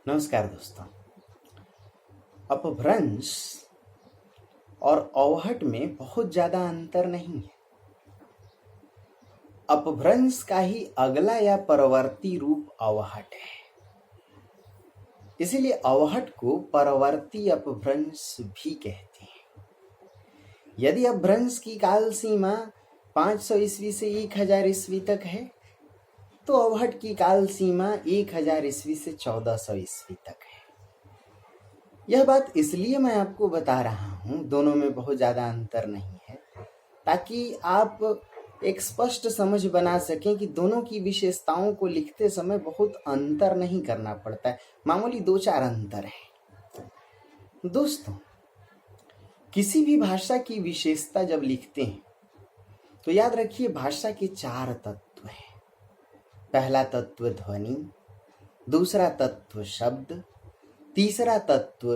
नमस्कार दोस्तों। अपभ्रंश और अवहट में बहुत ज्यादा अंतर नहीं है। अपभ्रंश का ही अगला या परवर्ती रूप अवहट है, इसीलिए अवहट को परवर्ती अपभ्रंश भी कहते हैं। यदि अपभ्रंश की काल सीमा 500 ईस्वी से 1000 ईस्वी तक है, तो अवहट की काल सीमा 1000 ईस्वी से 1400 ईस्वी तक है। यह बात इसलिए मैं आपको बता रहा हूं, दोनों में बहुत ज्यादा अंतर नहीं है, ताकि आप एक स्पष्ट समझ बना सकें कि दोनों की विशेषताओं को लिखते समय बहुत अंतर नहीं करना पड़ता है, मामूली 2-4 अंतर है। दोस्तों, किसी भी भाषा की विशेषता जब लिखते हैं तो याद रखिए भाषा के 4 तत्व हैं। पहला तत्व ध्वनि, दूसरा तत्व शब्द, तीसरा तत्व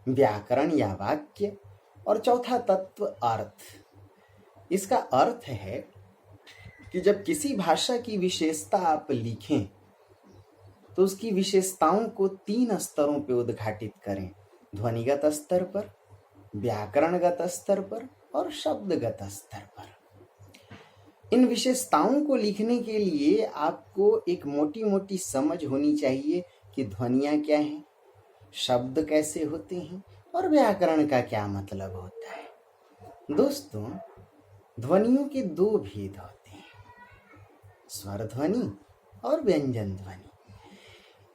व्याकरण या वाक्य और चौथा तत्व अर्थ। इसका अर्थ है कि जब किसी भाषा की विशेषता आप लिखें तो उसकी विशेषताओं को 3 स्तरों पर उद्घाटित करें: ध्वनिगत स्तर पर, व्याकरणगत स्तर पर और शब्दगत स्तर पर। इन विशेषताओं को लिखने के लिए आपको एक मोटी मोटी समझ होनी चाहिए कि ध्वनियां क्या हैं, शब्द कैसे होते हैं और व्याकरण का क्या मतलब होता है। दोस्तों, ध्वनियों के 2 भेद होते हैं, स्वर ध्वनि और व्यंजन ध्वनि।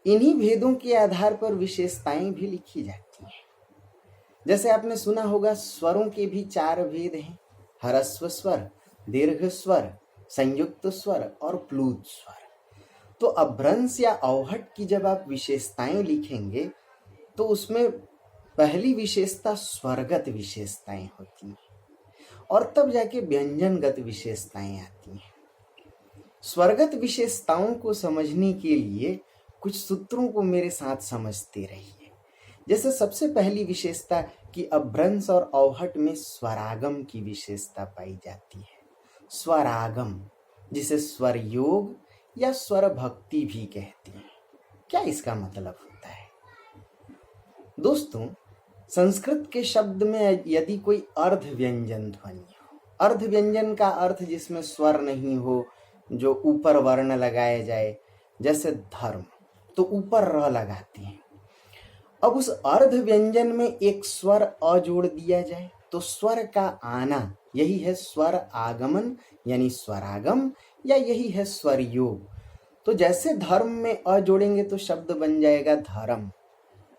इन्हीं भेदों के आधार पर विशेषताएं भी लिखी जाती हैं। जैसे आपने सुना होगा, स्वरों के भी 4 भेद हैं: ह्रस्व स्वर, दीर्घ स्वर, संयुक्त स्वर और प्लुत स्वर। तो अपभ्रंश या अवहट की जब आप विशेषताएं लिखेंगे तो उसमें पहली विशेषता स्वरगत विशेषताएं होती हैं और तब जाके व्यंजनगत विशेषताएं आती हैं। स्वरगत विशेषताओं को समझने के लिए कुछ सूत्रों को मेरे साथ समझते रहिए। जैसे सबसे पहली विशेषता कि अपभ्रंश और अवहट में स्वरागम की विशेषता पाई जाती है। स्वरागम, जिसे स्वर योग या स्वर भक्ति भी कहते हैं। क्या इसका मतलब होता है? दोस्तों, संस्कृत के शब्द में यदि कोई अर्ध व्यंजन ध्वनि हो, अर्ध व्यंजन का अर्थ जिसमें स्वर नहीं हो, जो ऊपर वर्ण लगाया जाए, जैसे धर्म, तो ऊपर र लगाते हैं। अब उस अर्ध व्यंजन में एक स्वर अ जोड़ दिया जाए तो स्वर का आना, यही है स्वर आगमन यानी स्वरागम, या यही है स्वर योग। तो जैसे धर्म में अ जोड़ेंगे तो शब्द बन जाएगा धर्म,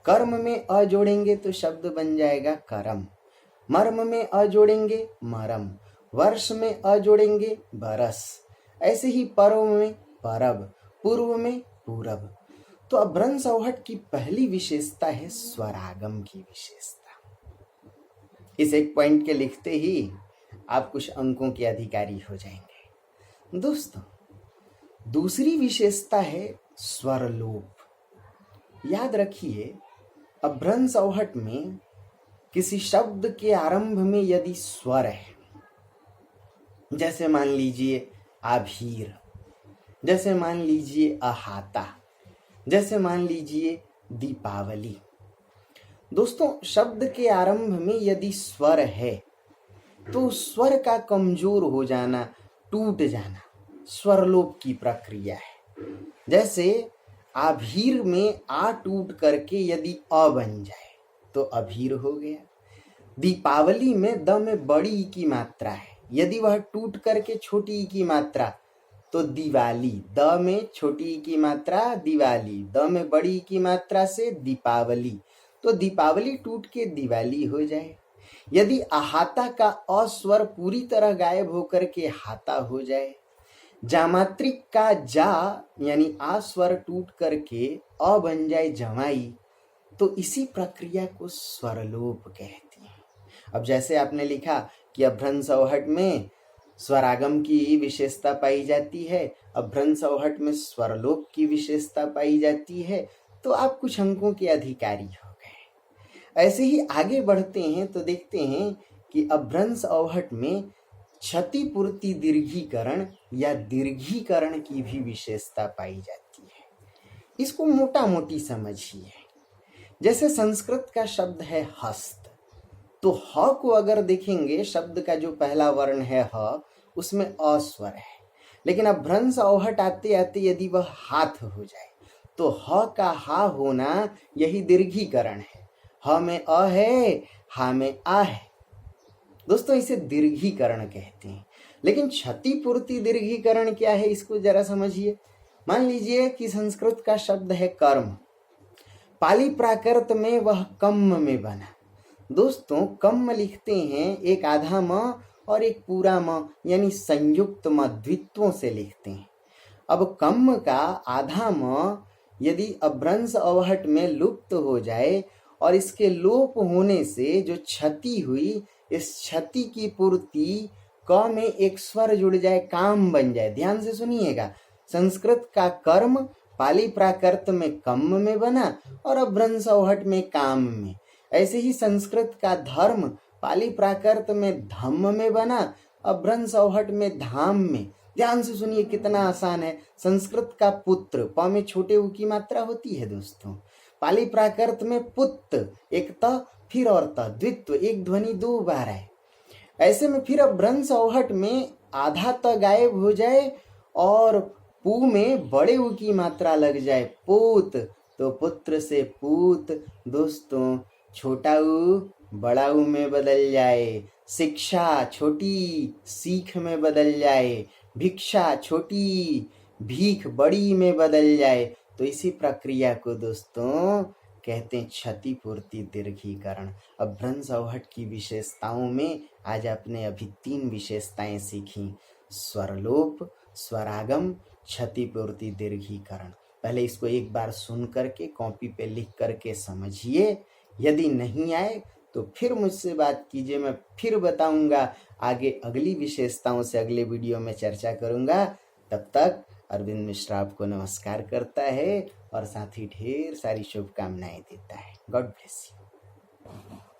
कर्म में अ जोड़ेंगे तो शब्द बन जाएगा करम, मर्म में अ जोड़ेंगे मरम, वर्ष में अ जोड़ेंगे बरस, ऐसे ही पर्व में परब, पूर्व में पूरब। तो अपभ्रंश अवहट की पहली विशेषता है स्वरागम की विशेषता। इस एक पॉइंट के लिखते ही आप कुछ अंकों के अधिकारी हो जाएंगे। दोस्तों, दूसरी विशेषता है स्वरलोप। याद रखिए, अपभ्रंश अवहट में किसी शब्द के आरंभ में यदि स्वर है, जैसे मान लीजिए आभीर, जैसे मान लीजिए अहाता, जैसे मान लीजिए दीपावली। दोस्तों, शब्द के आरंभ में यदि स्वर है तो स्वर का कमजोर हो जाना, टूट जाना, स्वरलोप की प्रक्रिया है। जैसे आभीर में आ टूट करके यदि अ बन जाए तो अभीर हो गया। दीपावली में द में बड़ी ई की मात्रा है, यदि वह टूट करके छोटी ई की मात्रा तो दिवाली। द में छोटी ई की मात्रा दिवाली, द में बड़ी ई की मात्रा से दीपावली, तो दीपावली टूट के दिवाली हो जाए। यदि अहाता का अस्वर पूरी तरह गायब होकर के हाता हो जाए, जामात्रिक का जा यानी आ स्वर टूट करके अ बन जाए जमाई, तो इसी प्रक्रिया को स्वरलोप कहते हैं। अब जैसे आपने लिखा कि अपभ्रंश अवहट में स्वरागम की विशेषता पाई जाती है, अपभ्रंश अवहट में स्वरलोप की विशेषता पाई जाती है, तो आप कुछ अंकों के अधिकारी हो गए। ऐसे ही आगे बढ़ते हैं तो देखते हैं कि अपभ्रंश अवहट में क्षतिपूर्ति दीर्घीकरण या दीर्घीकरण की भी विशेषता पाई जाती है। इसको मोटा मोटी समझिए। जैसे संस्कृत का शब्द है हस्त, तो ह को अगर देखेंगे, शब्द का जो पहला वर्ण है ह, उसमें अ स्वर है, लेकिन अब भ्रंश औहट आते आते यदि वह हाथ हो जाए तो ह का हा होना यही दीर्घीकरण है। ह में अ है, हा में आ है। दोस्तों इसे दीर्घीकरण कहते हैं। लेकिन क्षतिपूर्ति दीर्घीकरण क्या है, इसको जरा समझिए। मान लीजिए कि संस्कृत का शब्द है कर्म, पाली प्राकृत में वह कम्म में बना। दोस्तों कम्म लिखते हैं एक आधा म और एक पूरा म, यानी संयुक्त म, द्वित्वों से लिखते हैं। अब कम्म का आधा म यदि अभ्रंश अवहट में लुप्त हो जाए और इसके लोप होने से जो क्षति हुई, इस क्षति की पूर्ति क में एक स्वर जुड़ जाए, काम बन जाए। ध्यान से सुनिएगा, संस्कृत का कर्म पाली प्राकृत में कम्म में बना और अभ्रंश अवहट में काम में। ऐसे ही संस्कृत का धर्म पाली प्राकृत में धम्म में बना, अभ्रंश अवहट में धाम में। ध्यान से सुनिए कितना आसान है। संस्कृत का पुत्र, प में छोटे उ की मात्रा होती है दोस्तों। पाली प्राकृत में पुत्र, एक त फिर और त, द्वित्व, एक ध्वनि दो बार है। ऐसे में फिर अभ्रंश अवहट में आधा त गायब हो जाए और पू में बड़े उ की मात्रा लग जाए, पूत, तो पुत्र से पूत। दोस्तों छोटा उ बड़ा उ में बदल जाए, शिक्षा छोटी सीख में बदल जाए, भिक्षा छोटी भीख बड़ी में बदल जाए। तो इसी प्रक्रिया को दोस्तों कहते हैं क्षतिपूर्ति दीर्घीकरण। अभ्रंश अवहट की विशेषताओं में आज आपने अभी 3 विशेषताएं सीखी, स्वरलोप, स्वरागम, क्षतिपूर्ति दीर्घीकरण। पहले इसको एक बार सुन करके कॉपी पे लिख करके समझिए। यदि नहीं आए तो फिर मुझसे बात कीजिए, मैं फिर बताऊंगा। आगे अगली विशेषताओं से अगले वीडियो में चर्चा करूंगा। तब तक अरविंद मिश्रा आपको नमस्कार करता है और साथ ही ढेर सारी शुभकामनाएं देता है। God bless you.